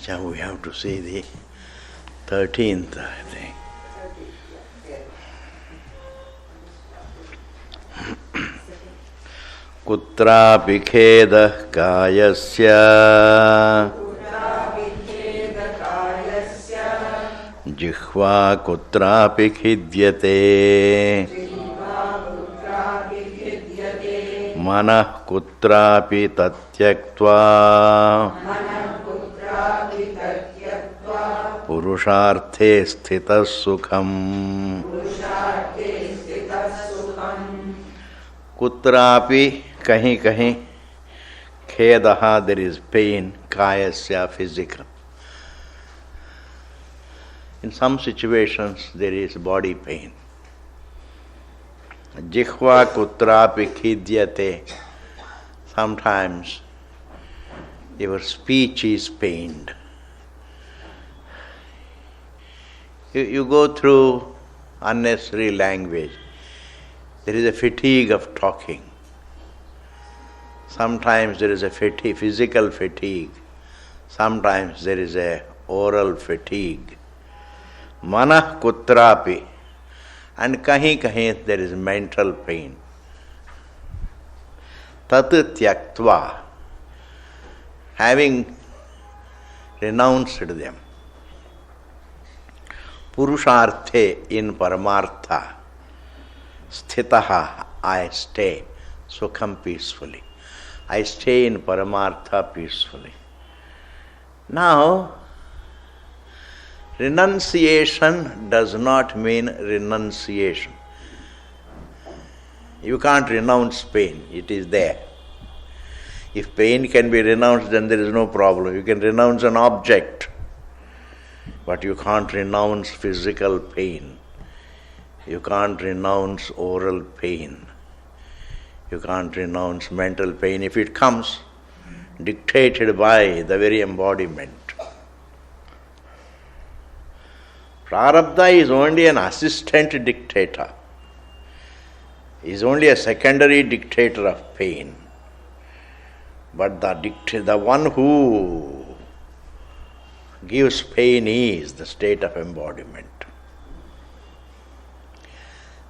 Now we have to see the 13th, I think. Kutrapi khedah kayasya jihva kutrapi khidyate manah kutrapi tatyaktva पुरुषार्थे स्थितः सुखम् कुत्रापि कहीं कहीं खेदः there is pain kayasya physical. In some situations there is body pain. Jihva kutrapi khidyate, sometimes your speech is pained. You go through unnecessary language. There is a fatigue of talking. Sometimes there is a fatigue, physical fatigue. Sometimes there is a oral fatigue. Manah kutrapi. And kahin kahin there is mental pain. Tat tyaktva. Having renounced them. Purusharthe, in Paramartha, sthitaha, I stay, sukham peacefully. I stay in Paramartha peacefully. Now, renunciation does not mean renunciation. You can't renounce pain, it is there. If pain can be renounced, then there is no problem. You can renounce an object. But you can't renounce physical pain. You can't renounce oral pain. You can't renounce mental pain if it comes dictated by the very embodiment. Prarabdha is only an assistant dictator. He is only a secondary dictator of pain. But the one who gives pain is the state of embodiment.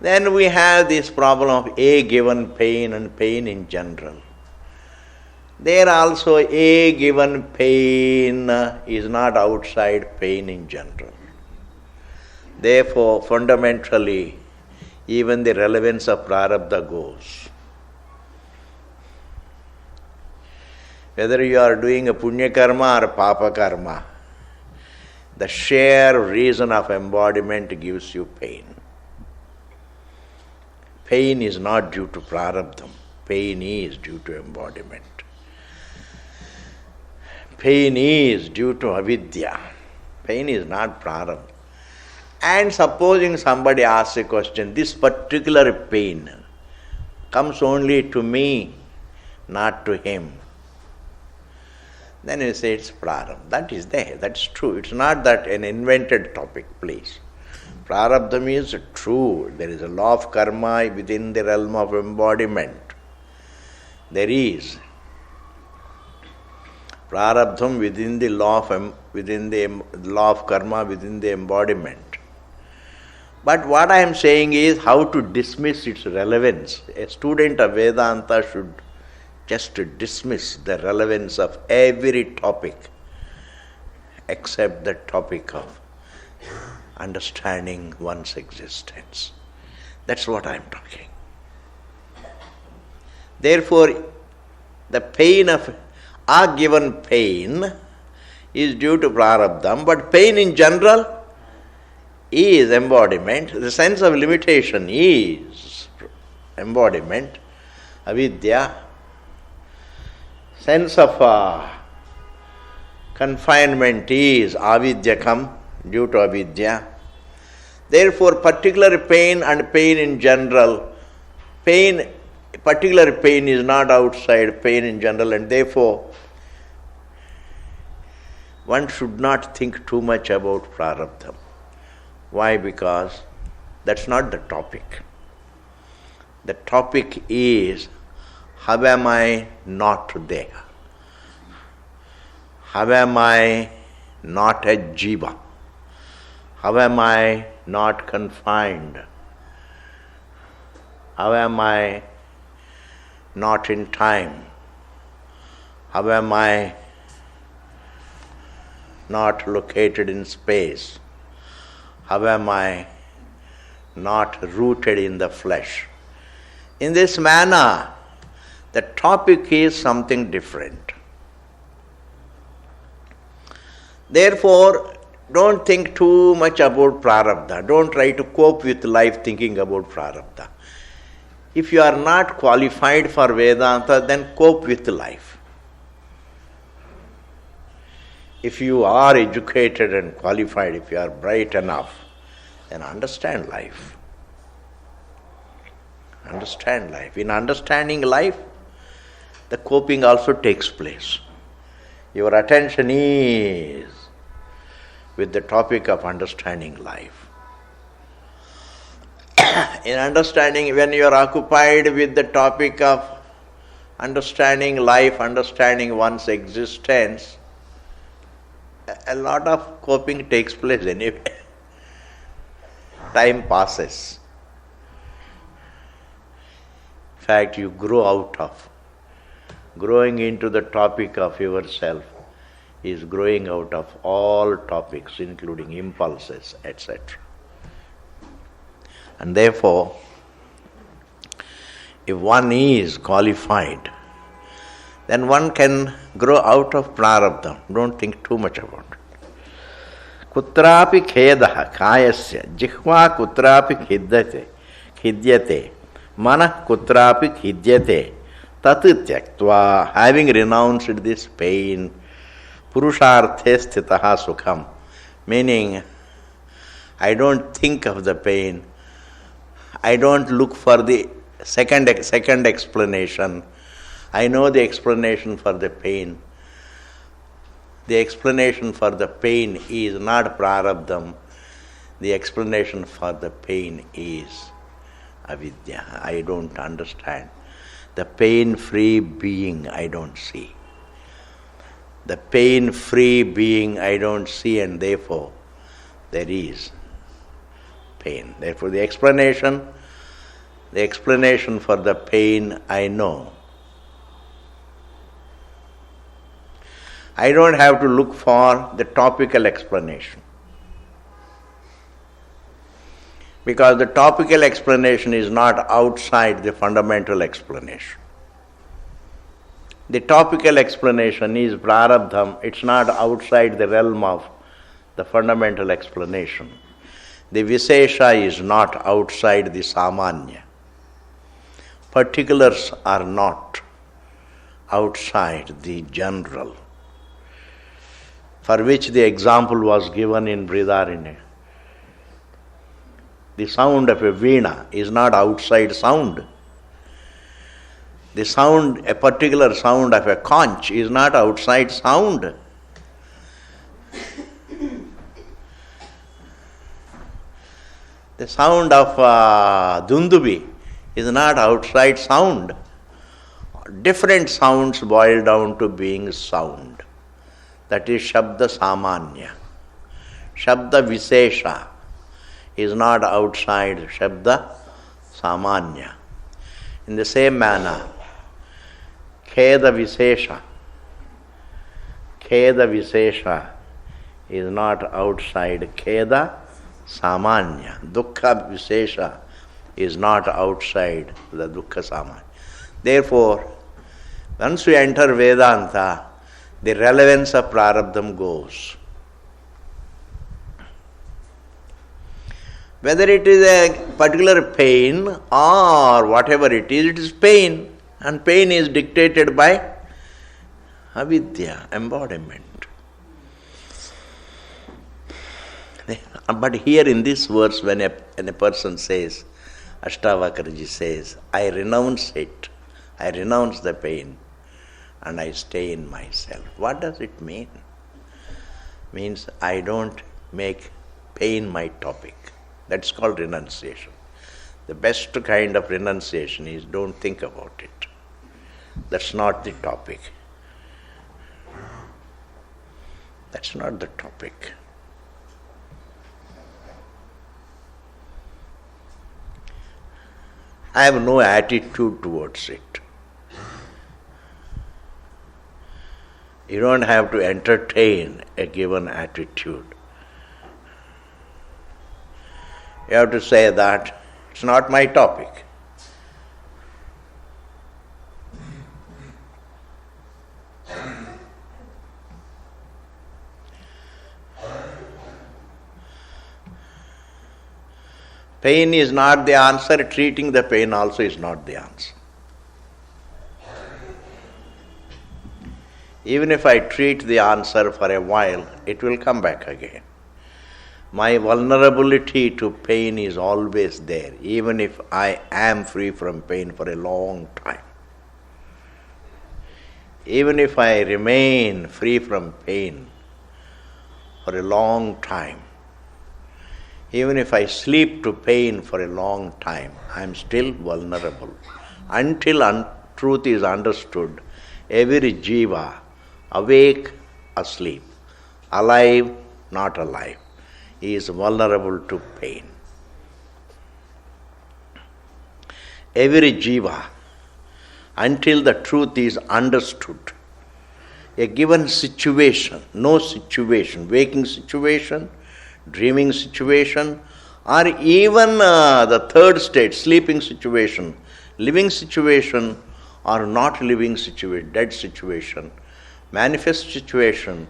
Then we have this problem of a given pain and pain in general. There also a given pain is not outside pain in general. Therefore, fundamentally, even the relevance of prarabdha goes. Whether you are doing a punya karma or papa karma, the sheer reason of embodiment gives you pain. Pain is not due to prarabdham. Pain is due to embodiment. Pain is due to avidya. Pain is not prarabdha. And supposing somebody asks a question, this particular pain comes only to me, not to him. Then you say it's prarabdha. That is there, that's true. It's not that an invented topic, please. Prarabdham is true. There is a law of karma within the realm of embodiment. There is prarabdham within the law of karma within the embodiment. But what I am saying is how to dismiss its relevance. A student of Vedanta should just dismiss the relevance of every topic except the topic of understanding one's existence. That's what I am talking. Therefore, the pain of a given pain is due to prarabdham, but pain in general is embodiment. The sense of limitation is embodiment, avidya. Sense of confinement is avidyakam, due to avidya. Therefore, particular pain and pain in general, particular pain is not outside pain in general, and therefore one should not think too much about prarabdham. Why? Because that's not the topic. The topic is, how am I not there? How am I not a jiva? How am I not confined? How am I not in time? How am I not located in space? How am I not rooted in the flesh? In this manner, the topic is something different. Therefore, don't think too much about prarabdha. Don't try to cope with life thinking about prarabdha. If you are not qualified for Vedanta, then cope with life. If you are educated and qualified, if you are bright enough, then understand life. Understand life. In understanding life, the coping also takes place. Your attention is with the topic of understanding life. In understanding, when you are occupied with the topic of understanding life, understanding one's existence, a lot of coping takes place anyway. Time passes. In fact, you grow out of. Growing into the topic of yourself is growing out of all topics, including impulses, etc. And therefore, if one is qualified, then one can grow out of prarabdha. Don't think too much about it. Kutrapi khedah kayasya jihva kutrapi khidyate manah kutrapi khidyate tat tyaktva. Having renounced this pain, purusharthe sthitaha sukham, meaning I don't think of the pain, I don't look for the second explanation. I know the explanation for the pain. The explanation for the pain is not prarabdham. The explanation for the pain is avidya. I don't understand. The pain-free being I don't see. The pain-free being I don't see, and therefore there is pain. Therefore the explanation for the pain I know. I don't have to look for the topical explanation, because the topical explanation is not outside the fundamental explanation. The topical explanation is prarabdham, it's not outside the realm of the fundamental explanation. The Visesha is not outside the Samanya. Particulars are not outside the general, for which the example was given in Brihadaranyaka. The sound of a veena is not outside sound. The sound, a particular sound of a conch is not outside sound. The sound of dundubi is not outside sound. Different sounds boil down to being sound. That is Shabda Samanya. Shabda Visesha is not outside Shabda Samanya. In the same manner, Kheda Visesha is not outside Kheda Samanya. Dukkha Visesha is not outside the Dukkha Samanya. Therefore, once we enter Vedanta, the relevance of prarabdham goes. Whether it is a particular pain or whatever it is pain, and pain is dictated by avidya, embodiment. But here in this verse, when a person says, Ashtavakarji says, I renounce it, I renounce the pain, and I stay in myself. What does it mean? Means I don't make pain my topic. That's called renunciation. The best kind of renunciation is don't think about it. That's not the topic. That's not the topic. I have no attitude towards it. You don't have to entertain a given attitude. You have to say that it's not my topic. Pain is not the answer, treating the pain also is not the answer. Even if I treat the answer for a while, it will come back again. My vulnerability to pain is always there, even if I am free from pain for a long time. Even if I remain free from pain for a long time, even if I sleep to pain for a long time, I am still vulnerable. Until truth is understood, every jiva, awake, asleep, alive, not alive, is vulnerable to pain. Every jiva, until the truth is understood, a given situation, no situation, waking situation, dreaming situation, or even the third state, sleeping situation, living situation, or not living situation, dead situation, manifest situation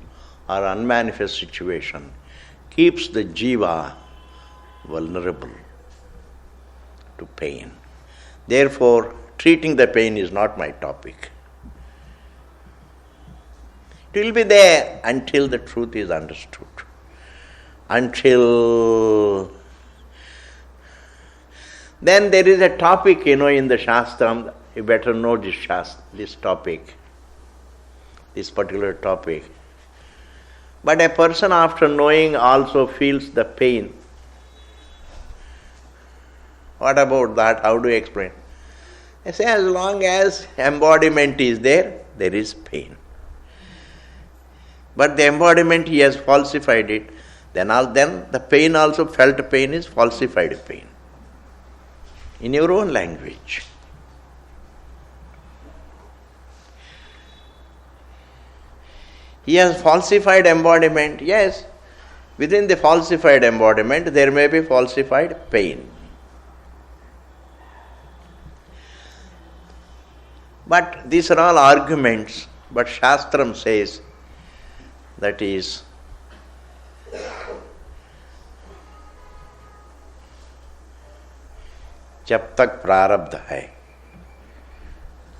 or unmanifest situation, keeps the jiva vulnerable to pain. Therefore, treating the pain is not my topic. It will be there until the truth is understood. Until then there is a topic, in the Shastra, you better know this topic, this particular topic. But a person after knowing also feels the pain. What about that? How do you explain? I say as long as embodiment is there, there is pain. But the embodiment, he has falsified it. Then the pain also, felt pain is falsified pain. In your own language. He has falsified embodiment, yes. Within the falsified embodiment, there may be falsified pain. But these are all arguments, but Shastram says that is जब तक प्रारब्ध है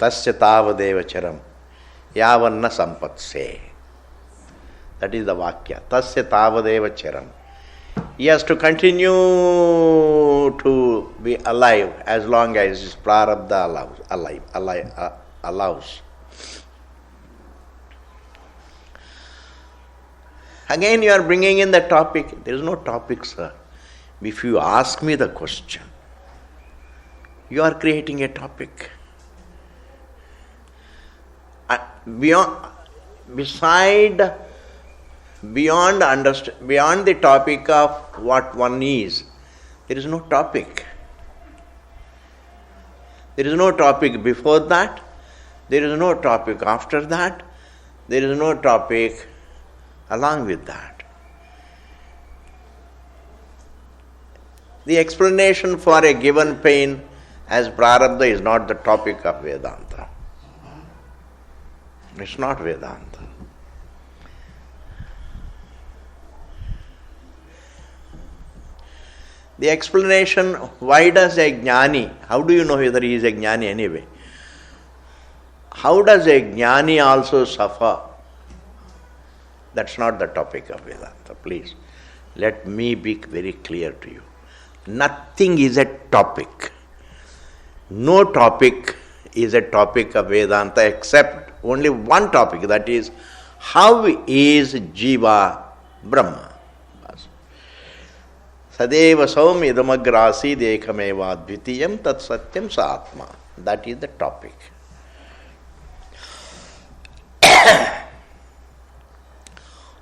तस्य तावदेव चरम यावन्न संपत्से. That is the Vakya. Tasya tavadeva charam. He has to continue to be alive as long as his prarabdha allows. Again you are bringing in the topic. There is no topic, sir. If you ask me the question, you are creating a topic. Beyond the topic of what one is, there is no topic. There is no topic before that. There is no topic after that. There is no topic along with that. The explanation for a given pain as prarabdha is not the topic of Vedanta. It's not Vedanta. The explanation, why does a jnani, how do you know whether he is a jnani anyway? How does a jnani also suffer? That's not the topic of Vedanta, please. Let me be very clear to you. Nothing is a topic. No topic is a topic of Vedanta except only one topic, that is, how is Jiva Brahma? Sadeva saum idamagrasi dekameva dvitiyam tat satyam sa atma. That is the topic.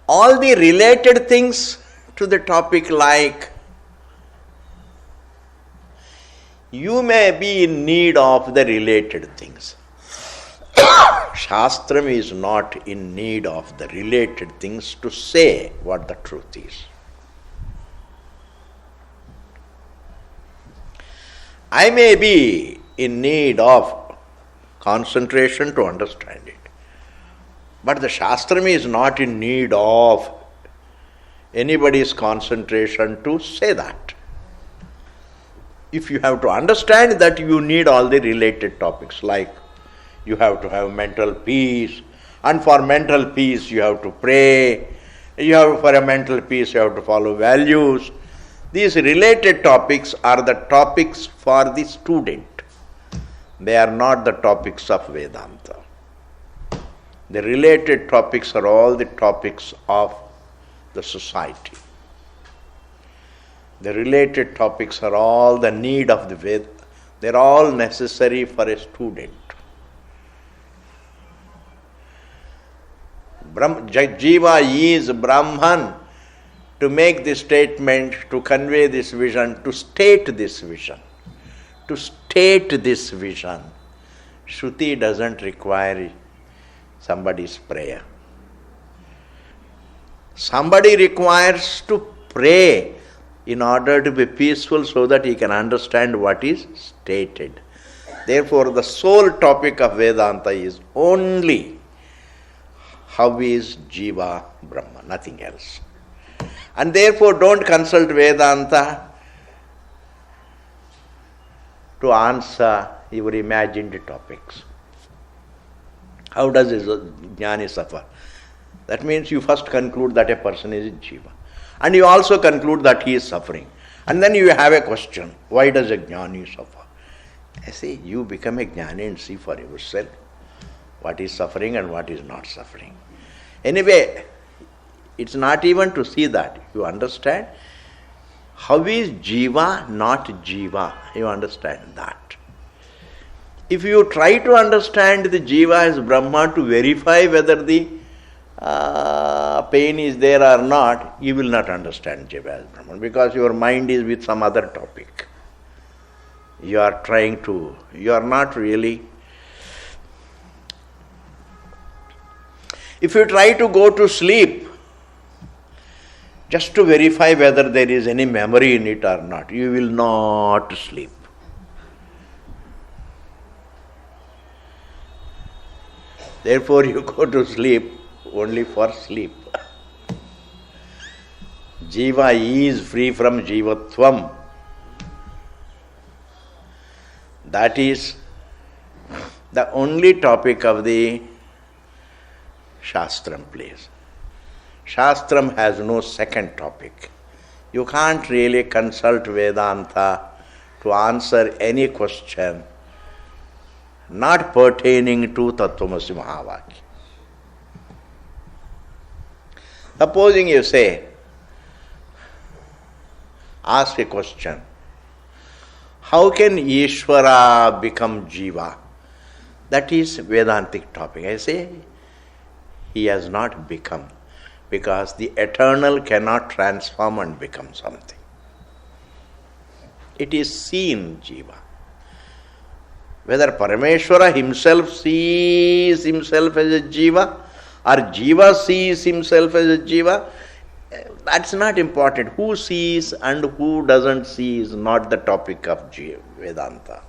all the related things to the topic, like you may be in need of the related things. Shastram is not in need of the related things to say what the truth is. I may be in need of concentration to understand it, but the Shastram is not in need of anybody's concentration to say that. If you have to understand that, you need all the related topics, like you have to have mental peace, and for mental peace you have to pray, for a mental peace you have to follow values. These related topics are the topics for the student. They are not the topics of Vedanta. The related topics are all the topics of the society. The related topics are all the need of the Ved. They are all necessary for a student. Jiva is Brahman. To make this statement, to convey this vision, to state this vision. To state this vision, Shruti doesn't require somebody's prayer. Somebody requires to pray in order to be peaceful so that he can understand what is stated. Therefore, the sole topic of Vedanta is only how is Jiva Brahma, nothing else. And therefore, don't consult Vedanta to answer your imagined topics. How does a jnani suffer? That means you first conclude that a person is Jiva. And you also conclude that he is suffering. And then you have a question, why does a jnani suffer? I say, you become a jnani and see for yourself what is suffering and what is not suffering. Anyway, it's not even to see that. You understand? How is Jiva not Jiva? You understand that. If you try to understand the Jiva as Brahma to verify whether the pain is there or not, you will not understand Jiva as Brahman, because your mind is with some other topic. You are not really. If you try to go to sleep just to verify whether there is any memory in it or not, you will not sleep. Therefore, you go to sleep only for sleep. Jiva is free from Jivatvam. That is the only topic of the Shastram place. Shastram has no second topic. You can't really consult Vedanta to answer any question not pertaining to Tattvamasi Mahavakya. Supposing you say, ask a question, how can Ishvara become Jiva? That is Vedantic topic. I say, he has not become, because the eternal cannot transform and become something. It is seen Jiva. Whether Parameshwara himself sees himself as a Jiva or Jiva sees himself as a Jiva, that's not important. Who sees and who doesn't see is not the topic of Vedanta.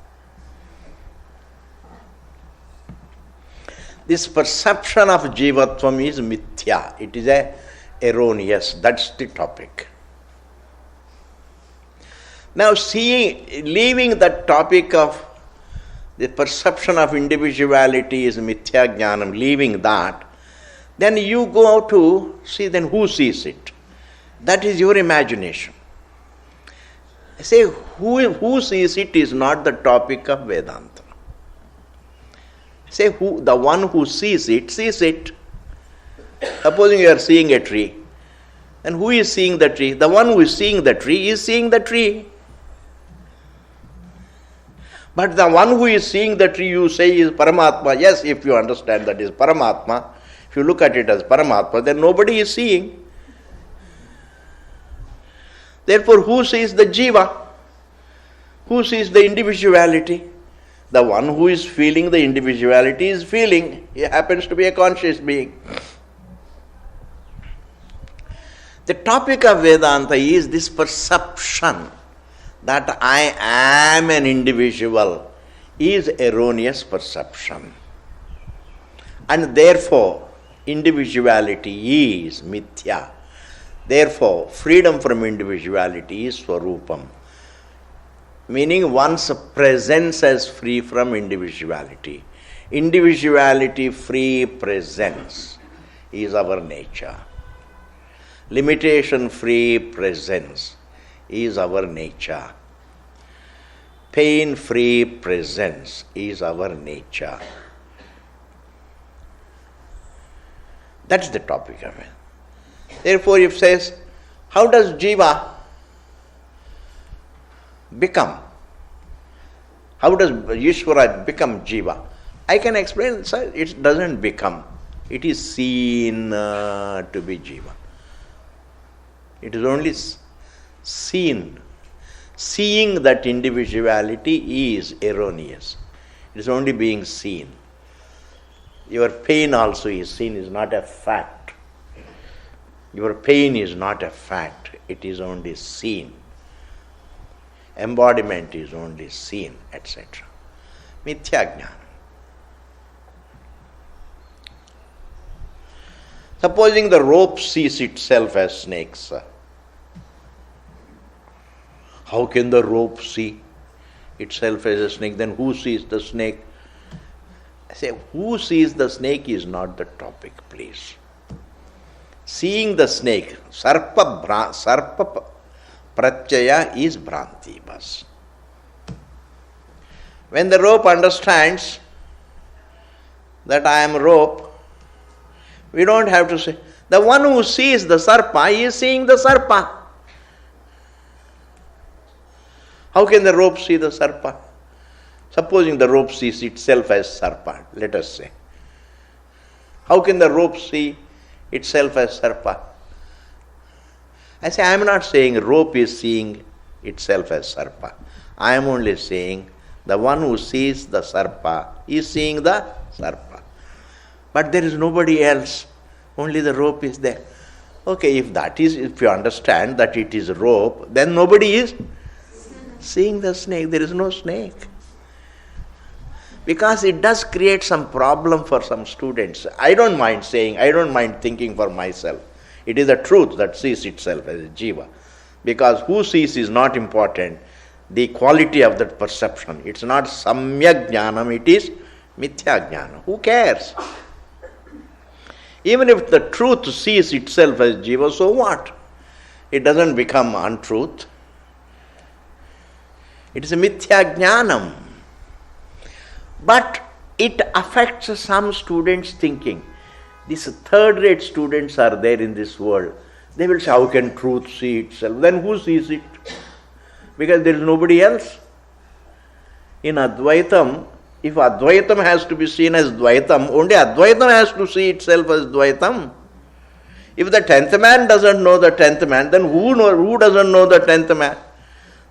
This perception of Jivatvam is mithya. It is erroneous. That's the topic. Now, leaving that topic of the perception of individuality is mithya jnanam, leaving that, then you go to see then who sees it. That is your imagination. I say who sees it is not the topic of Vedanta. Say the one who sees it, sees it. Supposing you are seeing a tree, and who is seeing the tree? The one who is seeing the tree is seeing the tree. But the one who is seeing the tree, you say, is Paramatma. Yes, if you understand that is Paramatma. If you look at it as Paramatma, then nobody is seeing. Therefore, who sees the Jiva? Who sees the individuality? The one who is feeling the individuality is feeling. He happens to be a conscious being. The topic of Vedanta is this perception that I am an individual is erroneous perception. And therefore, individuality is mithya. Therefore, freedom from individuality is swarupam. Meaning one's presence as free from individuality. Individuality free presence is our nature. Limitation free presence is our nature. Pain free presence is our nature. That's the topic of it. Therefore, if it says, how does Jiva become? How does Ishvara become Jiva? I can explain, sir, it doesn't become. It is seen to be Jiva. It is only seen. Seeing that individuality is erroneous. It is only being seen. Your pain also is seen, is not a fact. Your pain is not a fact. It is only seen. Embodiment is only seen, etc. Mithya jnana. Supposing the rope sees itself as snakes, how can the rope see itself as a snake? Then who sees the snake? I say, who sees the snake is not the topic, please. Seeing the snake, sarpa pratyaya is bhranti bas. When the rope understands that I am rope, we don't have to say, the one who sees the sarpa is seeing the sarpa. How can the rope see the sarpa? Supposing the rope sees itself as sarpa, let us say. How can the rope see itself as sarpa? I say, I am not saying rope is seeing itself as sarpa. I am only saying the one who sees the sarpa is seeing the sarpa. But there is nobody else, only the rope is there. Okay, if you understand that it is rope, then nobody is seeing the snake. There is no snake. Because it does create some problem for some students. I don't mind thinking for myself. It is the truth that sees itself as a jiva. Because who sees is not important. The quality of that perception. It's not samyak jnanam, it is mithya jnanam. Who cares? Even if the truth sees itself as jiva, so what? It doesn't become untruth. It is a mithya jnanam. But it affects some students' thinking. These third-rate students are there in this world. They will say, how can truth see itself? Then who sees it? Because there is nobody else. In Advaitam, if Advaitam has to be seen as Dvaitam, only Advaitam has to see itself as Dvaitam. If the 10th man doesn't know the 10th man, then who doesn't know the 10th man?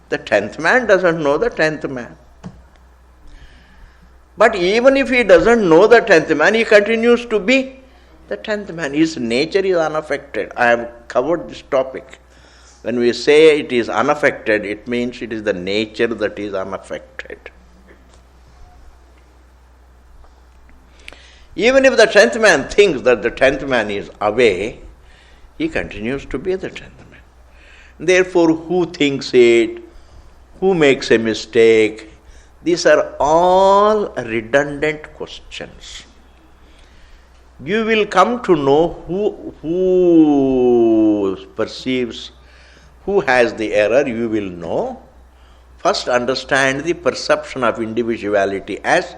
The 10th man doesn't know the 10th man. But even if he doesn't know the 10th man, he continues to be the 10th man. His nature is unaffected. I have covered this topic. When we say it is unaffected, it means it is the nature that is unaffected. Even if the 10th man thinks that the 10th man is away, he continues to be the 10th man. Therefore, who thinks it? Who makes a mistake? These are all redundant questions. You will come to know who perceives, who has the error, you will know. First understand the perception of individuality as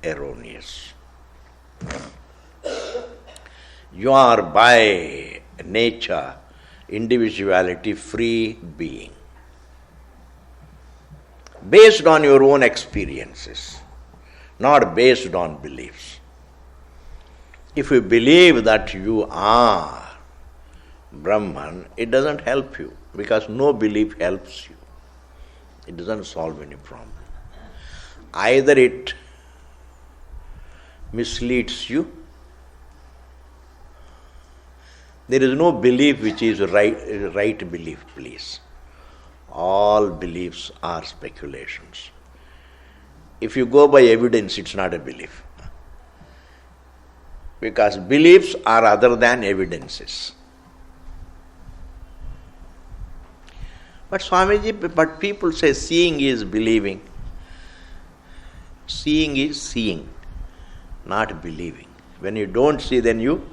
erroneous. You are by nature, individuality, free being. Based on your own experiences, not based on beliefs. If you believe that you are Brahman, it doesn't help you, because no belief helps you. It doesn't solve any problem. Either it misleads you. There is no belief which is right belief, please. All beliefs are speculations. If you go by evidence, it's not a belief. Because beliefs are other than evidences. But Swamiji, but people say seeing is believing. Seeing is seeing, not believing. When you don't see, then you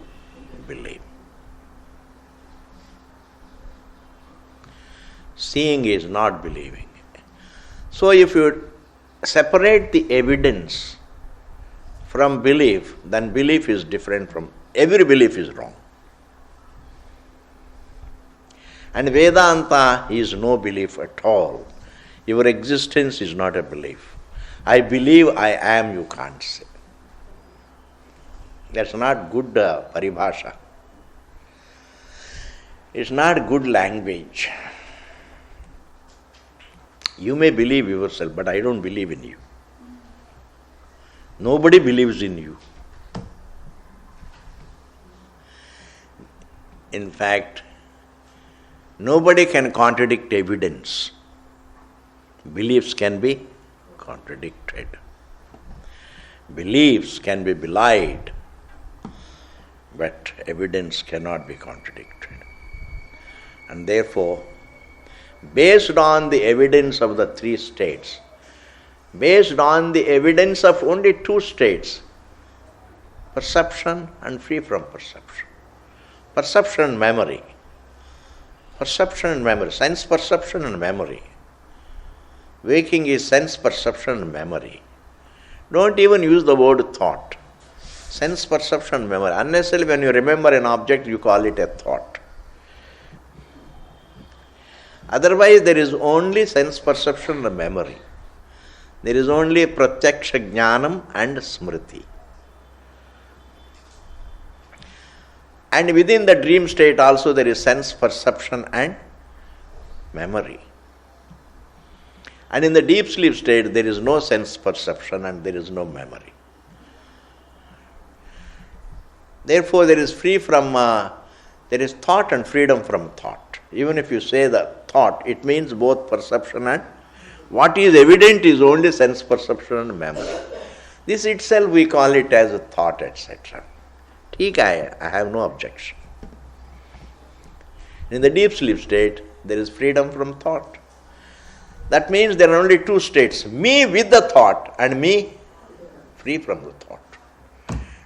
believe. Seeing is not believing. So if you separate the evidence from belief, then belief is different from, every belief is wrong. And Vedanta is no belief at all. Your existence is not a belief. I believe I am, you can't say. That's not good paribhasha. It's not good language. You may believe yourself, but I don't believe in you. Nobody believes in you. In fact, nobody can contradict evidence. Beliefs can be contradicted. Beliefs can be belied, but evidence cannot be contradicted. And therefore, based on the evidence of the three states, based on the evidence of only two states, perception and free from perception. Perception and memory. Perception and memory, sense perception and memory. Waking is sense perception and memory. Don't even use the word thought. Sense perception and memory. Unnecessarily when you remember an object, you call it a thought. Otherwise, there is only sense perception and memory. There is only pratyaksha jnanam and smriti. And within the dream state also there is sense perception and memory. And in the deep sleep state there is no sense perception and there is no memory. Therefore there is there is thought and freedom from thought. Even if you say the thought, it means both perception and what is evident is only sense perception and memory. This itself we call it as a thought, etc. I have no objection. In the deep sleep state, there is freedom from thought. That means there are only two states, me with the thought and me free from the thought.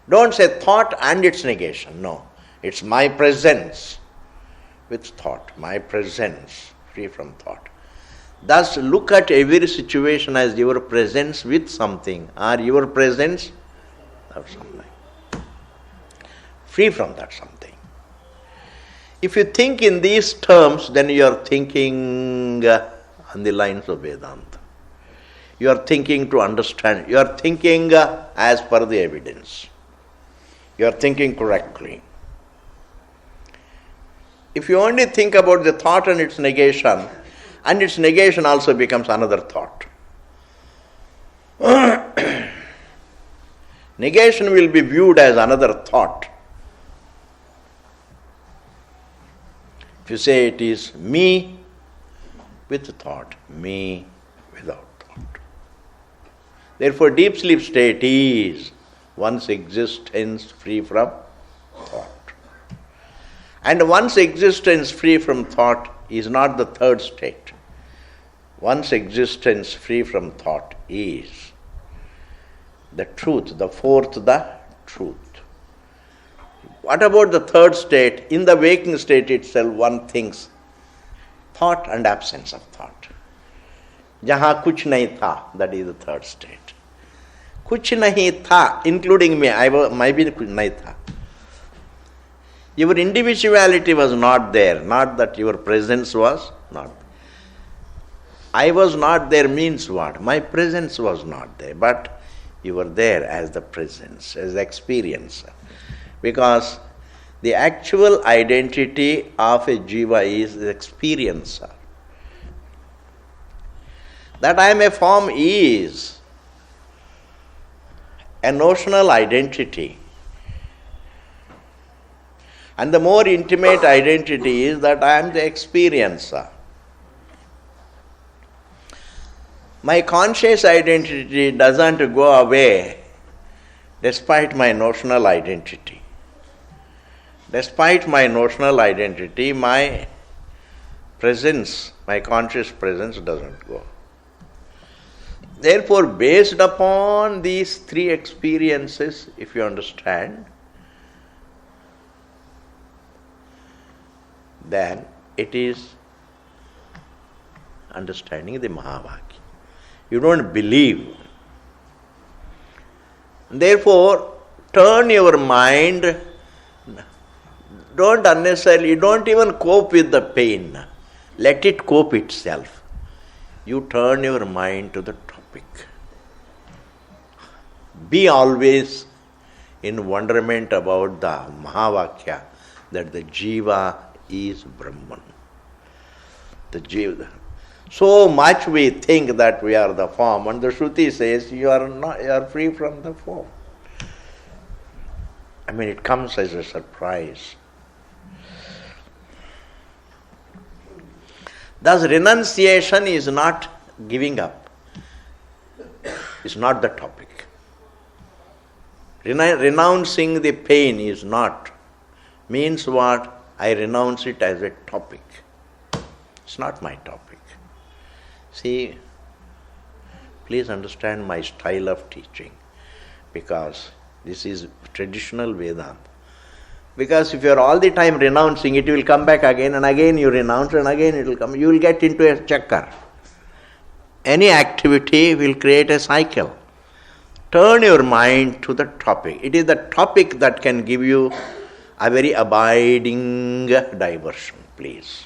Don't say thought and its negation. No, it's my presence with thought, my presence free from thought. Thus, look at every situation as your presence with something or your presence of something. Free from that something. If you think in these terms, then you are thinking on the lines of Vedanta. You are thinking to understand. You are thinking as per the evidence. You are thinking correctly. If you only think about the thought and its negation also becomes another thought. Negation will be viewed as another thought. If you say it is me with thought, me without thought. Therefore, deep sleep state is one's existence free from thought. And one's existence free from thought is not the third state. One's existence free from thought is the truth, the fourth, the truth. What about the third state? In the waking state itself, one thinks thought and absence of thought. Jahan kuch nahi tha, that is the third state. Kuch nahi tha, including me, I be kuch nahi tha. Your individuality was not there, not that your presence was not there. I was not there means what? My presence was not there, but you were there as the presence, as the experience. Because the actual identity of a jiva is the experiencer. That I am a form is a notional identity. And the more intimate identity is that I am the experiencer. My conscious identity doesn't go away despite my notional identity. Despite my notional identity, my presence, my conscious presence doesn't go. Therefore, based upon these three experiences, if you understand, then it is understanding the Mahavakya. You don't believe. Therefore, turn your mind, don't unnecessarily, you don't even cope with the pain. Let it cope itself. You turn your mind to the topic. Be always in wonderment about the Mahavakya, that the Jiva is Brahman. The Jiva. So much we think that we are the form, and the Shruti says you are not, you are free from the form. I mean, it comes as a surprise. Thus, renunciation is not giving up. It's not the topic. Renouncing the pain is not. Means what? I renounce it as a topic. It's not my topic. See, please understand my style of teaching, because this is traditional Vedanta. Because if you are all the time renouncing, it will come back again, and again you renounce, and again it will come. You will get into a chakkar. Any activity will create a cycle. Turn your mind to the topic. It is the topic that can give you a very abiding diversion, please.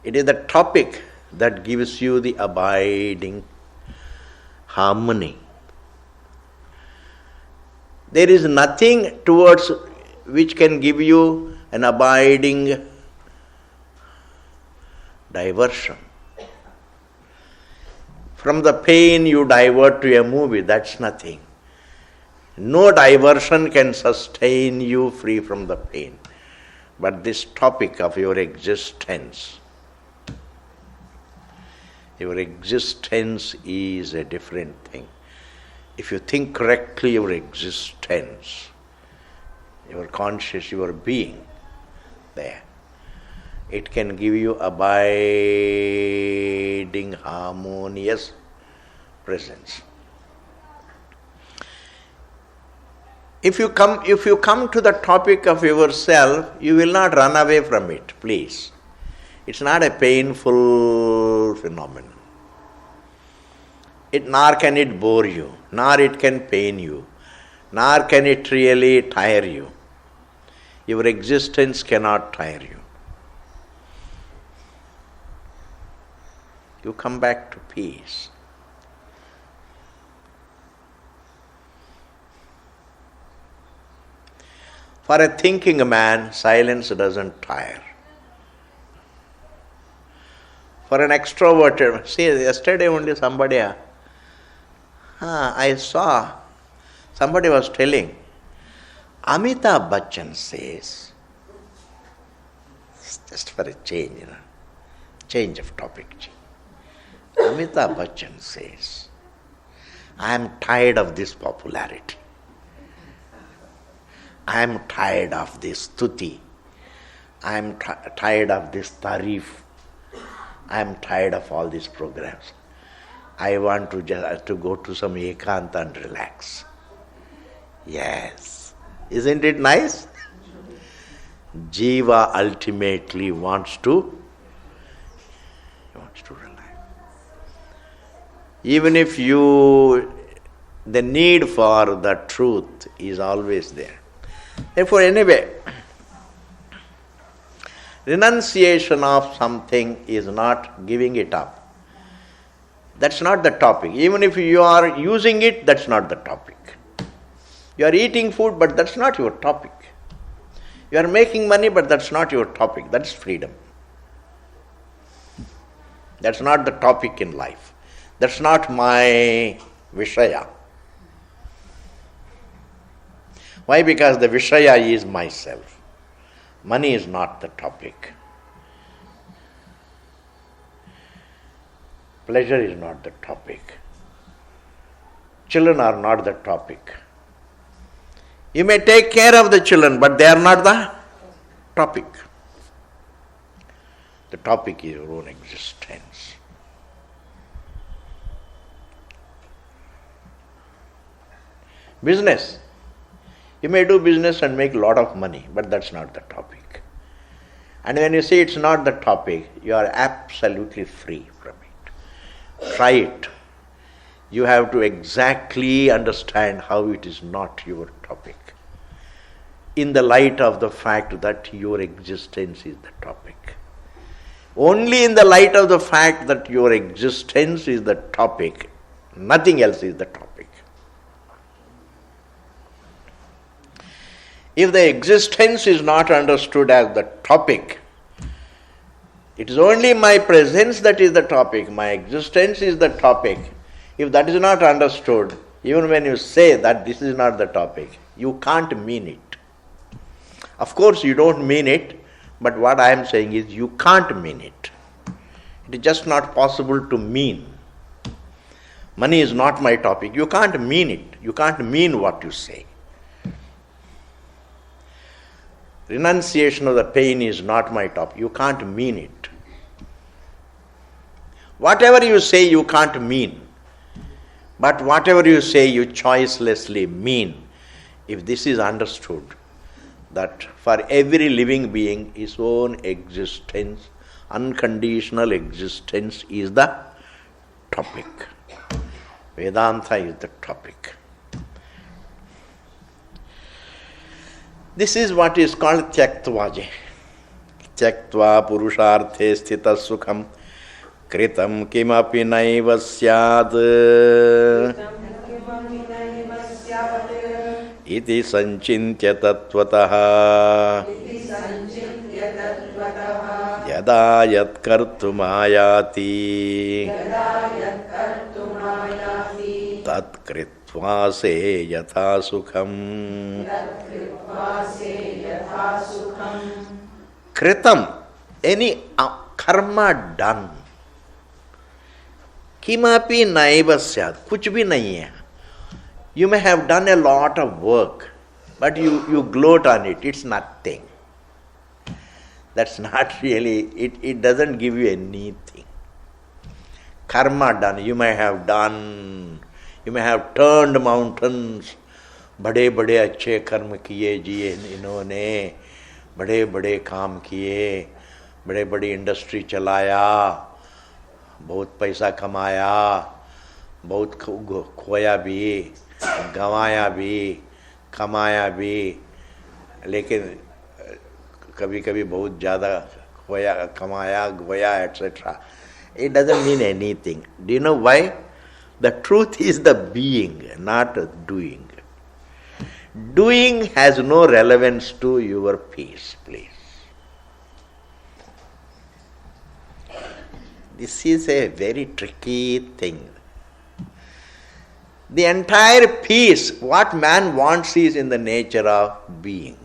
It is the topic that gives you the abiding harmony. There is nothing towards which can give you an abiding diversion. From the pain you divert to a movie, that's nothing. No diversion can sustain you free from the pain. But this topic of your existence is a different thing. If you think correctly, your existence, your conscious, your being, there, it can give you abiding, harmonious presence. If you come to the topic of yourself, you will not run away from it, please. It's not a painful phenomenon. Nor can it bore you, nor it can pain you, nor can it really tire you. Your existence cannot tire you. You come back to peace. For a thinking man, silence doesn't tire. For an extroverted, see, yesterday only somebody, I saw, somebody was telling, Amitabh Bachchan says, just for a change, change of topic. Amitabh Bachchan says, I am tired of this popularity. I am tired of this stuti. I am tired of this tarif. I am tired of all these programs. I want to go to some ekanta and relax. Yes. Isn't it nice? Jiva ultimately wants to relax. Even if the need for the truth is always there. Therefore, anyway, renunciation of something is not giving it up. That's not the topic. Even if you are using it, that's not the topic. You are eating food, but that's not your topic. You are making money, but that's not your topic. That's freedom. That's not the topic in life. That's not my Vishaya. Why? Because the Vishaya is myself. Money is not the topic. Pleasure is not the topic. Children are not the topic. You may take care of the children, but they are not the topic. The topic is your own existence. Business. You may do business and make a lot of money, but that's not the topic. And when you say it's not the topic, you are absolutely free from it. Try it. You have to exactly understand how it is not your topic, in the light of the fact that your existence is the topic. Only in the light of the fact that your existence is the topic, nothing else is the topic. If the existence is not understood as the topic, it is only my presence that is the topic, my existence is the topic. If that is not understood, even when you say that this is not the topic, you can't mean it. Of course, you don't mean it, but what I am saying is you can't mean it. It is just not possible to mean. Money is not my topic. You can't mean it. You can't mean what you say. Renunciation of the pain is not my topic. You can't mean it. Whatever you say, you can't mean. But whatever you say, you choicelessly mean. If this is understood, that for every living being, his own existence, unconditional existence is the topic. Vedanta is the topic. This is what is called tyaktvaje. Tyaktva purusharthe sthita sukham kritam kimapi naiva syad iti sanchintya tattvataha yada yat kartum ayati tat kritva se yatha sukham. Kritam, any karma done. Kimapi naiva syad, kuch bhi nahi hai. You may have done a lot of work, but you gloat on it. It's nothing. That's not really, it doesn't give you anything. Karma done, you may have done, you may have turned mountains. बड़े बड़े अच्छे कर्म किए जिए इन्होंने, बड़े बड़े काम किए, बड़े बड़ी इंडस्ट्री चलाया, बहुत पैसा कमाया, बहुत खोया भी, गंवाया भी, कमाया भी, लेकिन कभी कभी बहुत ज़्यादा खोया, कमाया, गोया, etc. It doesn't mean anything. Do you know why? The truth is the being, not doing. Doing has no relevance to your peace, please. This is a very tricky thing. The entire peace, what man wants is in the nature of being.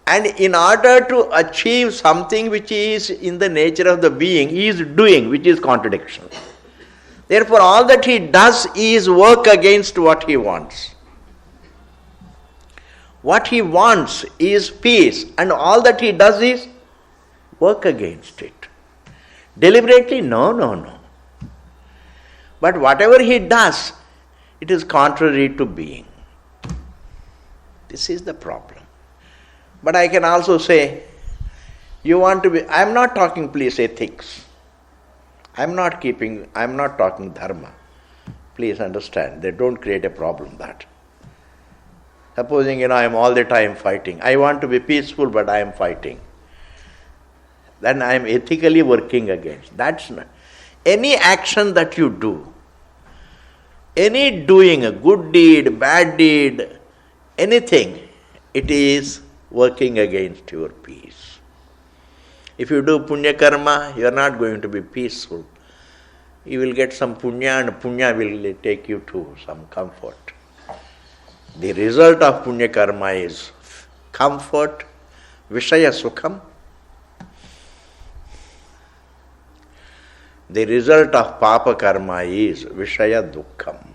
And in order to achieve something which is in the nature of the being, he is doing, which is contradiction. Therefore, all that he does is work against what he wants. What he wants is peace, and all that he does is work against it. Deliberately? No. But whatever he does, it is contrary to being. This is the problem. But I can also say, you want to be, I am not talking, please, ethics. I am not talking dharma. Please understand, they don't create a problem that. Supposing, I am all the time fighting. I want to be peaceful, but I am fighting. Then I am ethically working against. That's not. Any action that you do, any doing, a good deed, bad deed, anything, it is working against your peace. If you do punya karma, you are not going to be peaceful. You will get some punya, and punya will take you to some comfort. The result of punya karma is comfort, vishaya sukham. The result of papa karma is vishaya dukkham.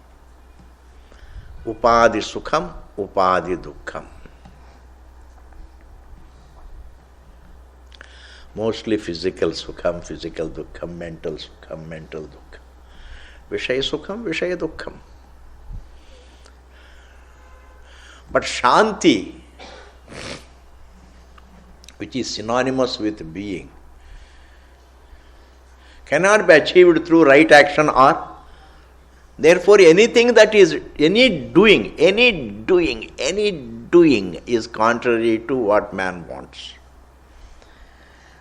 Upadi sukham, upadi dukkham. Mostly physical sukham, physical dukkham, mental sukham, mental dukkham. Vishaya sukham, vishaya dukkham. But shanti, which is synonymous with being, cannot be achieved through right action or therefore anything that is any doing is contrary to what man wants.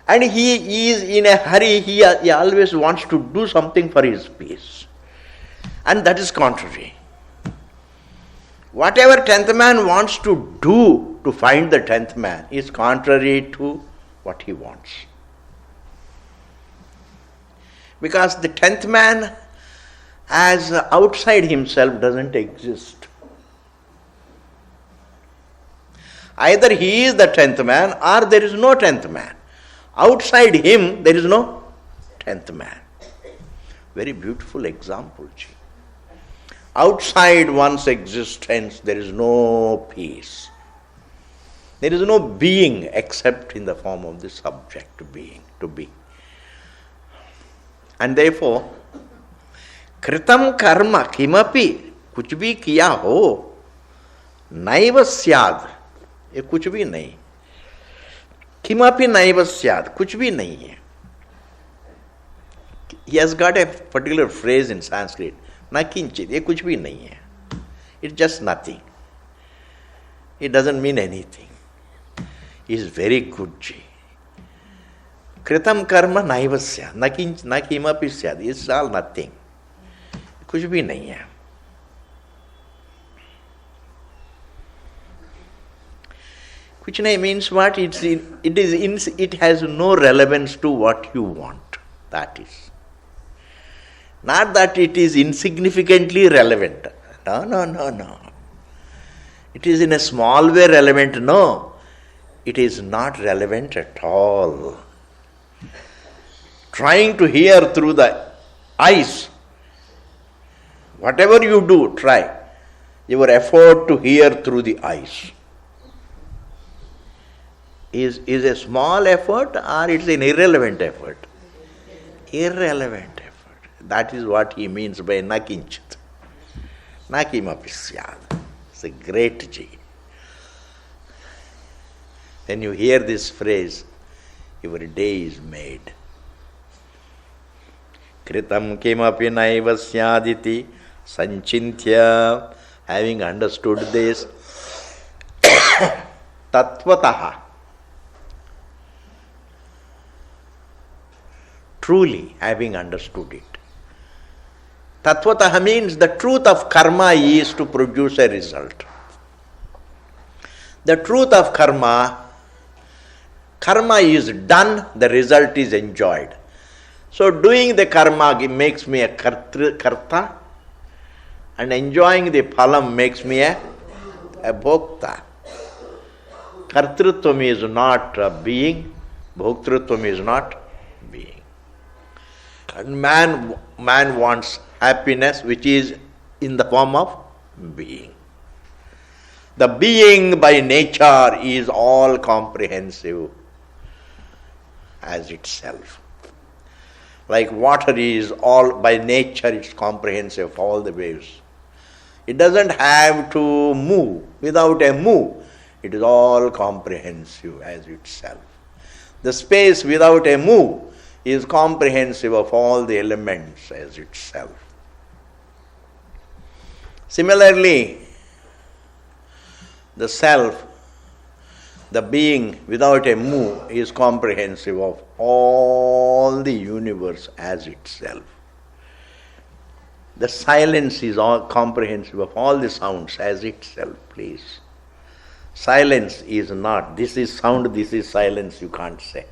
And he is in a hurry, he always wants to do something for his peace. And that is contrary. Whatever 10th man wants to do to find the 10th man is contrary to what he wants. Because the 10th man as outside himself doesn't exist. Either he is the 10th man or there is no 10th man. Outside him there is no 10th man. Very beautiful example, Ji. Outside one's existence there is no peace. There is no being except in the form of the subject being, to be. And therefore, kritam karma kimapi, kuch bhi kiya ho, naiva syad, ye kuch bhi nahi. Kimapi naiva syad, kuch bhi nahi hai. He has got a particular phrase in Sanskrit, na kinchit, ye kuch bhi nahi hai. It's just nothing. It doesn't mean anything. He is very good, Ji. Kritam karma naiva syad, na kimapi syad, it's all nothing. Kuch bhi nahi hai. Kuch nahi means what? It has no relevance to what you want. That is. Not that it is insignificantly relevant. No. It is in a small way relevant. No. It is not relevant at all. Trying to hear through the eyes, whatever you do, try. Your effort to hear through the eyes is a small effort or it's an irrelevant effort? Irrelevant effort. That is what he means by nakinchit. Nakimapi syad. It's a great Ji. When you hear this phrase, your day is made. Kritam kimapi naiva syaditi sanchintya. Having understood this, tattvataha, truly having understood it. Tattvataha means the truth of karma is to produce a result. The truth of karma is done, the result is enjoyed. So doing the karma makes me a karta, and enjoying the phalam makes me a bhokta. Kartrutvam is not being, bhoktrutvam is not being. And man wants happiness which is in the form of being. The being by nature is all comprehensive as itself. Like water is all by nature, it's comprehensive of all the waves. It doesn't have to move. Without a move, it is all comprehensive as itself. The space without a move is comprehensive of all the elements as itself. Similarly, the self, the being without a move, is comprehensive of all the universe as itself. The silence is all comprehensive of all the sounds as itself, please. Silence is not, this is sound, this is silence, you can't say.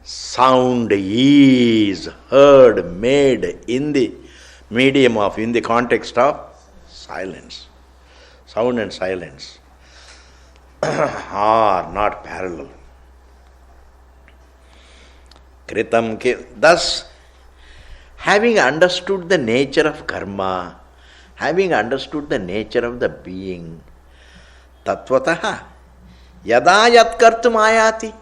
Sound is heard, made in the medium of, in the context of silence. Sound and silence are not parallel. Kritam ke, thus, having understood the nature of karma, having understood the nature of the being, tattvataha, yada yat kartum ayati.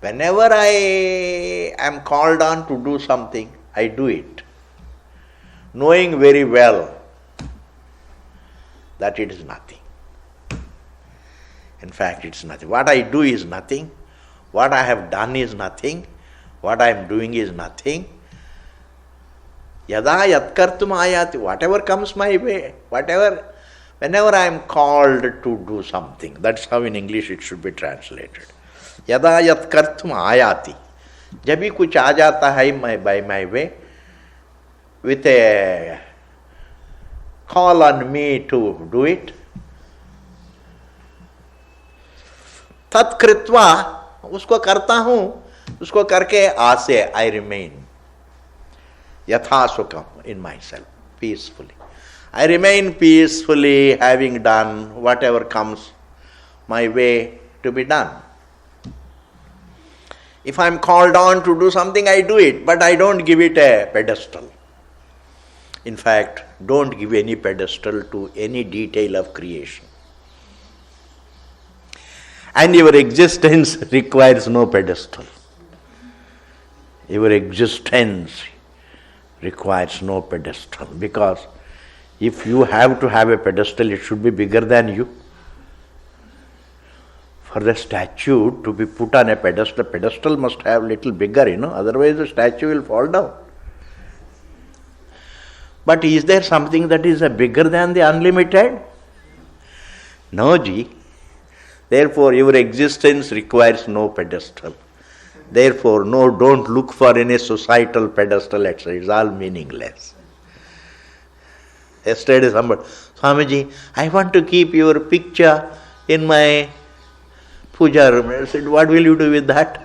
Whenever I am called on to do something, I do it, knowing very well that it is nothing. In fact, it's nothing. What I do is nothing. What I have done is nothing. What I am doing is nothing. Yada yat kartum ayati, whatever comes my way, whenever I am called to do something, that's how in English it should be translated. Yada yat kartum ayati, जब भी कुछ आ जाता है by my way, with a call on me to do it, तत्कृत्वा उसको करता हूँ, उसको करके आसे I remain यथा सुखम in myself, peacefully. I remain peacefully, having done whatever comes my way to be done. If I am called on to do something, I do it, but I don't give it a pedestal. In fact, don't give any pedestal to any detail of creation. And your existence requires no pedestal. Your existence requires no pedestal, because if you have to have a pedestal, it should be bigger than you. For the statue to be put on a pedestal must have little bigger, otherwise the statue will fall down. But is there something that is bigger than the unlimited? No, ji. Therefore, your existence requires no pedestal. Therefore, don't look for any societal pedestal, etc. It's all meaningless. Yesterday somebody, Swamiji, I want to keep your picture in my puja room. I said, what will you do with that?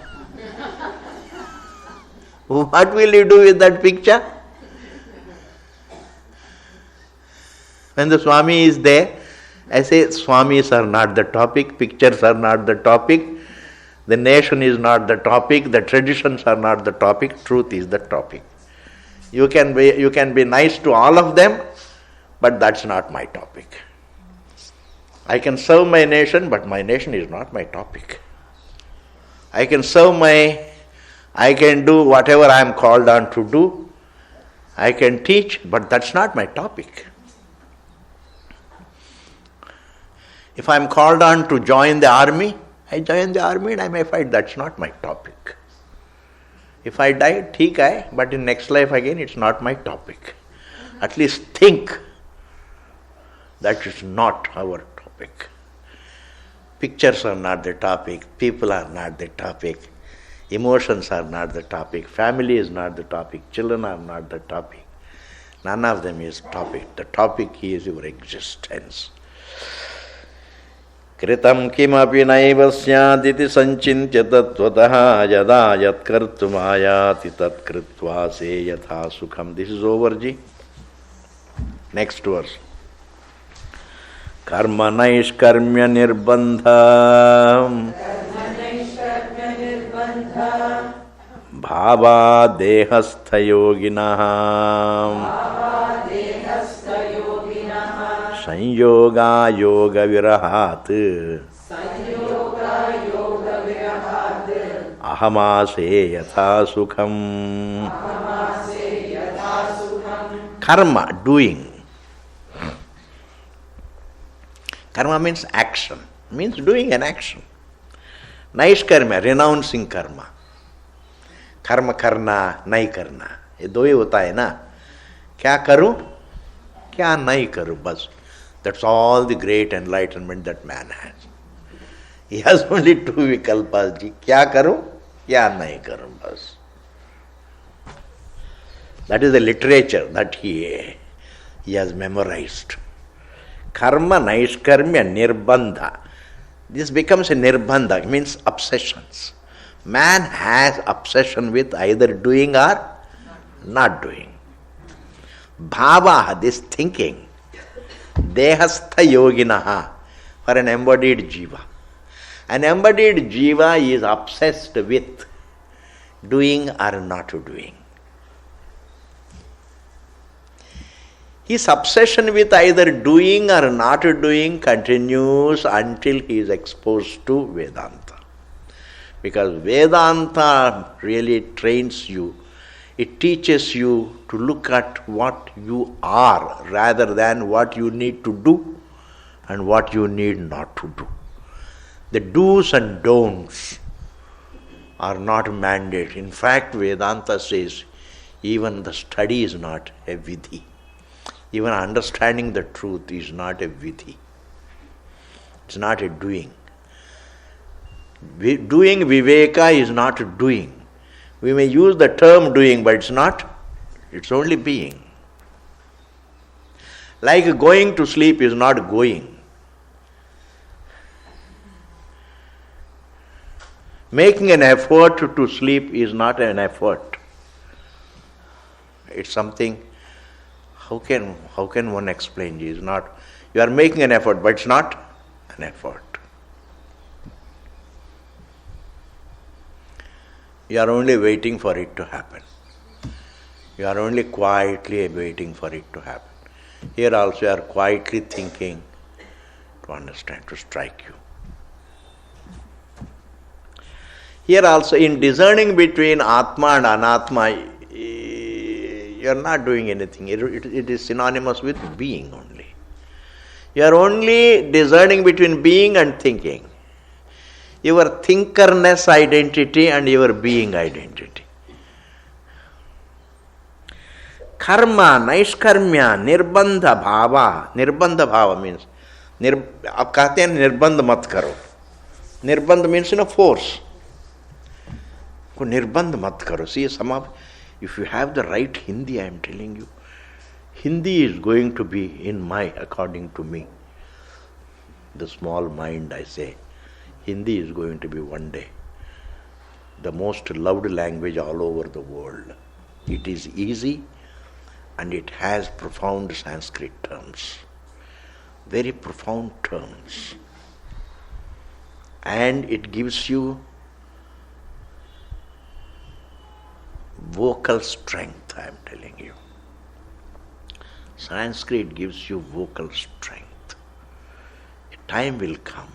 What will you do with that picture? When the Swami is there, I say, Swamis are not the topic, pictures are not the topic, the nation is not the topic, the traditions are not the topic, truth is the topic. You can be nice to all of them, but that's not my topic. I can serve my nation, but my nation is not my topic. I can do whatever I am called on to do. I can teach, but that's not my topic. If I am called on to join the army, I join the army and I may fight. That's not my topic. If I die, theek hai, but in next life again, it's not my topic. At least think that is not our topic. Pictures are not the topic, people are not the topic, emotions are not the topic, family is not the topic, children are not the topic. None of them is topic. The topic is your existence. Kritam kimapi naiva syaditi sanchintya tattvataha yada yat kartum ayati tat kritva se yatha sukham. This is over, ji. Next verse. Karma naishkarmya nirbandha bhava dehastha yoginah संयोगा योग विरहात अहमासे यथा सुखम. Karma, doing. Karma means action, means doing an action. Naishkarma, renouncing karma. Karma karna, nahi karna. ये दो ही होता है ना, क्या करूं क्या नहीं करूं, बस. That's all the great enlightenment that man has. He has only two vikalpas, ji. Kya karu, kya nahi karu, bas. That is the literature that he has memorized. Karma, naishkarmya, nirbandha. This becomes a nirbandha, it means obsessions. Man has obsession with either doing or not doing. Bhava, this thinking. Dehastha yoginaha, for an embodied jiva. An embodied jiva is obsessed with doing or not doing. His obsession with either doing or not doing continues until he is exposed to Vedanta. Because Vedanta really trains you, it teaches you to look at what you are rather than what you need to do and what you need not to do. The do's and don'ts are not mandate. In fact, Vedanta says even the study is not a vidhi. Even understanding the truth is not a vidhi. It's not a doing. Doing viveka is not doing. We may use the term doing, but it's not. It's only being. Like going to sleep is not going. Making an effort to sleep is not an effort. It's something. How can one explain? It is not. You are making an effort, but it's not an effort. You are only waiting for it to happen. You are only quietly waiting for it to happen. Here also you are quietly thinking to understand, to strike you. Here also in discerning between Atma and Anatma, you are not doing anything. It is synonymous with being only. You are only discerning between being and thinking. Your thinkerness identity and your being identity. Karma, naishkarmya, nirbandha bhava. Nirbandha bhava means, आप कहते हैं निर्बंध मत करो. Nirbandha means force. को निर्बंध मत करो. See, if you have the right Hindi, I am telling you, Hindi is going to be according to me, the small mind I say, Hindi is going to be one day the most loved language all over the world. It is easy and it has profound Sanskrit terms, very profound terms, and it gives you vocal strength, I am telling you. Sanskrit gives you vocal strength. A time will come.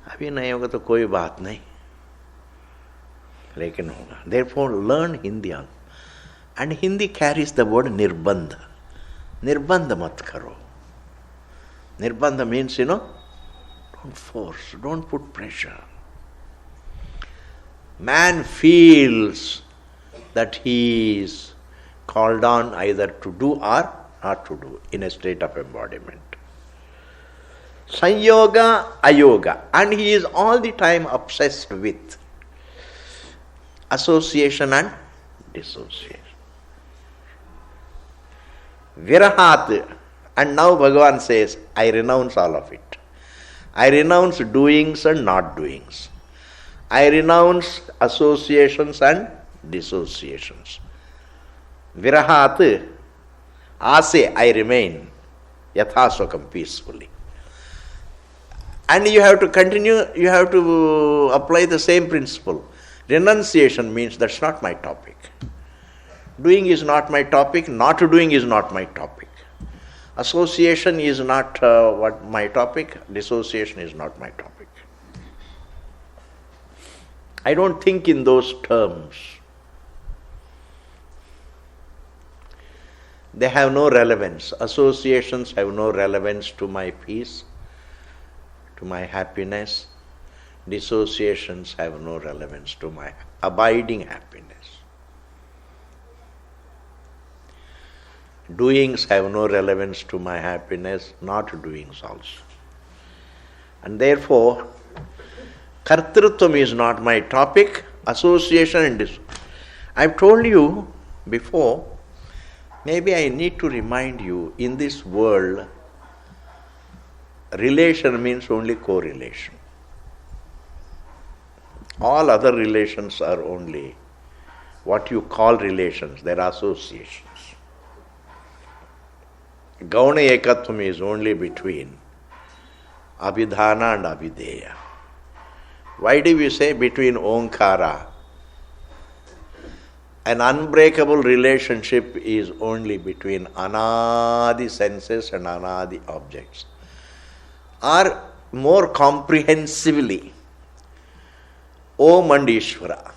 अभी नहीं होगा तो कोई बात नहीं, लेकिन होगा. Therefore, learn Hindi. And Hindi carries the word nirbandha. Nirbandha mat karo. Nirbandha means, don't force, don't put pressure. Man feels that he is called on either to do or not to do in a state of embodiment. Sanyoga, ayoga. And he is all the time obsessed with association and dissociation. Virahat. And now Bhagavan says, I renounce all of it. I renounce doings and not doings. I renounce associations and dissociations. Virahat, ase, I remain yathasokam, peacefully. And you have to continue, you have to apply the same principle. Renunciation means that's not my topic. Doing is not my topic, not doing is not my topic. Association is not my topic, dissociation is not my topic. I don't think in those terms. They have no relevance. Associations have no relevance to my peace, to my happiness. Dissociations have no relevance to my abiding happiness. Doings have no relevance to my happiness, not doings also. And therefore, kartrutvam is not my topic, association and dissociation. I've told you Before, maybe I need to remind you, in this world, relation means only correlation. All other relations are only what you call relations, they are associations. Gauna Ekatvam is only between Abhidhana and Abhideya. Why do we say between Omkara? An unbreakable relationship is only between Anadi senses and Anadi objects. Or more comprehensively, Om and Ishvara.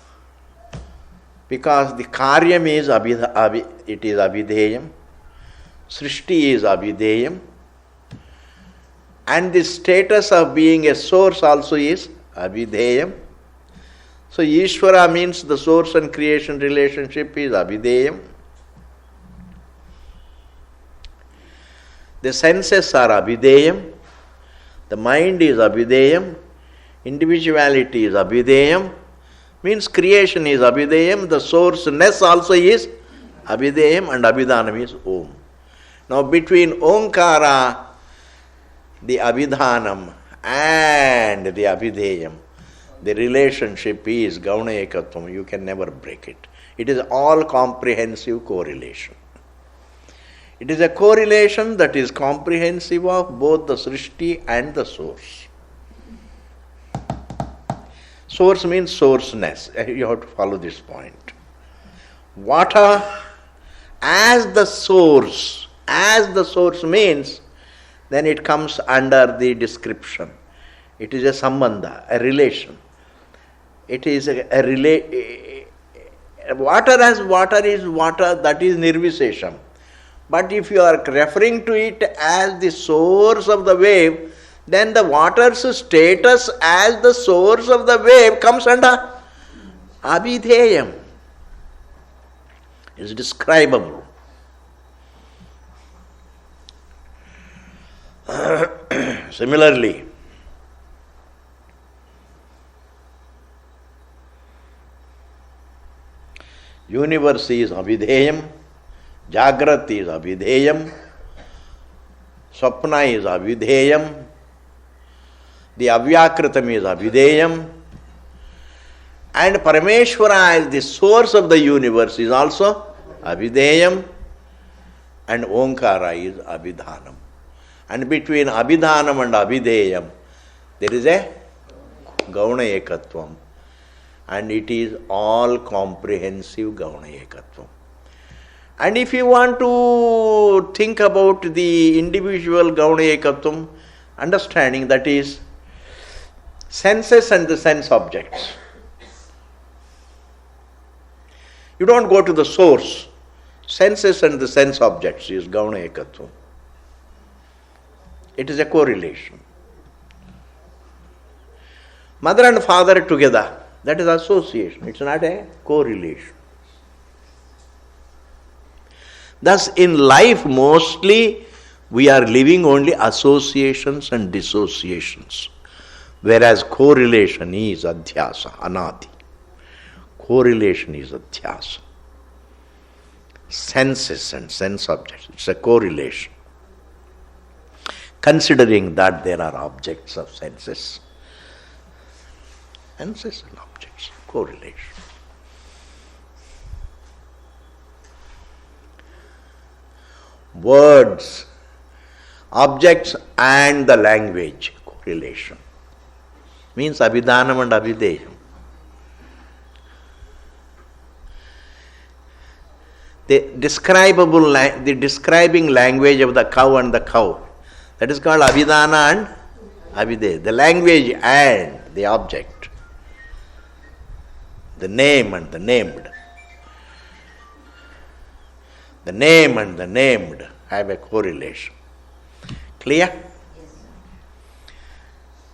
Because the Karyam is it is Abhideyam, Srishti is Abhideyam, and the status of being a source also is Abhideyam. So Ishvara means the source and creation relationship is Abhideyam. The senses are Abhideyam, the mind is Abhideyam, individuality is Abhideyam, means creation is Abhideyam, the sourceness also is Abhideyam, and Abhidhanam is Om. Now between Omkara, the Abhidhanam, and the Abhideyam, the relationship is Gauna Ekatvam. You can never break it. It is all comprehensive correlation. It is a correlation that is comprehensive of both the Srishti and the source. Source means sourceness. You have to follow this point. Water as the source means, then it comes under the description. It is a sambandha, a relation. It is water as water is water, that is nirvisesham. But if you are referring to it as the source of the wave, then the water's status as the source of the wave comes under Abhideyam. It's describable. Similarly, universe is Abhideyam, Jagrat is Abhideyam, Swapna is Abhideyam, the Avyakritam is Abhideyam, and Parameshwara as the source of the universe is also Abhideyam, and Omkara is Abhidhanam. And between Abhidhanam and Abhideyam, there is a Gauna Ekatvam. And it is all comprehensive Gauna Ekatvam. And if you want to think about the individual Gauna Ekatvam, understanding that is senses and the sense objects. You don't go to the source. Senses and the sense objects is Gauna Ekatvam. It is a correlation. Mother and father together, that is association. It's not a correlation. Thus, in life, mostly we are living only associations and dissociations, whereas correlation is adhyasa, anadi. Correlation is adhyasa. Senses and sense objects, it's a correlation. Considering that there are objects of senses. Senses and objects, correlation. Words, objects and the language, correlation. Means Abhidhanam and Abhideyam. The describing language of the cow and the cow, that is called Abhidhana and Abhideya. The language and the object. The name and the named. The name and the named have a correlation. Clear? Yes.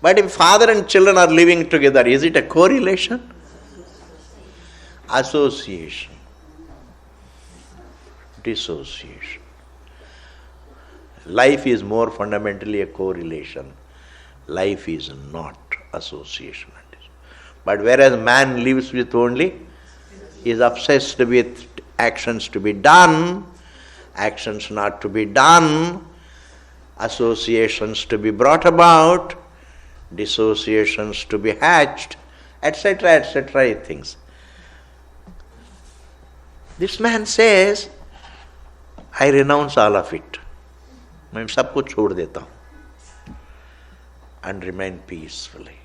But if father and children are living together, is it a correlation? Association. Dissociation. Life is more fundamentally a correlation. Life is not association. But whereas man lives with only, is obsessed with actions to be done, actions not to be done, associations to be brought about, dissociations to be hatched, etc., things. This man says, I renounce all of it. मैं सब कुछ छोड़ देता हूँ and remain peacefully.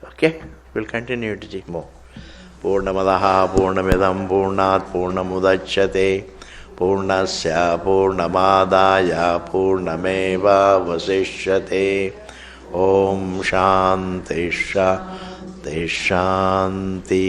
Okay, we'll continue to see more. Purnamadaha Purnamidam Purnat Purnamudachyate Purnasya Purnamadaya Purnameva Vasishyate. Om Shanti Shanti Shanti.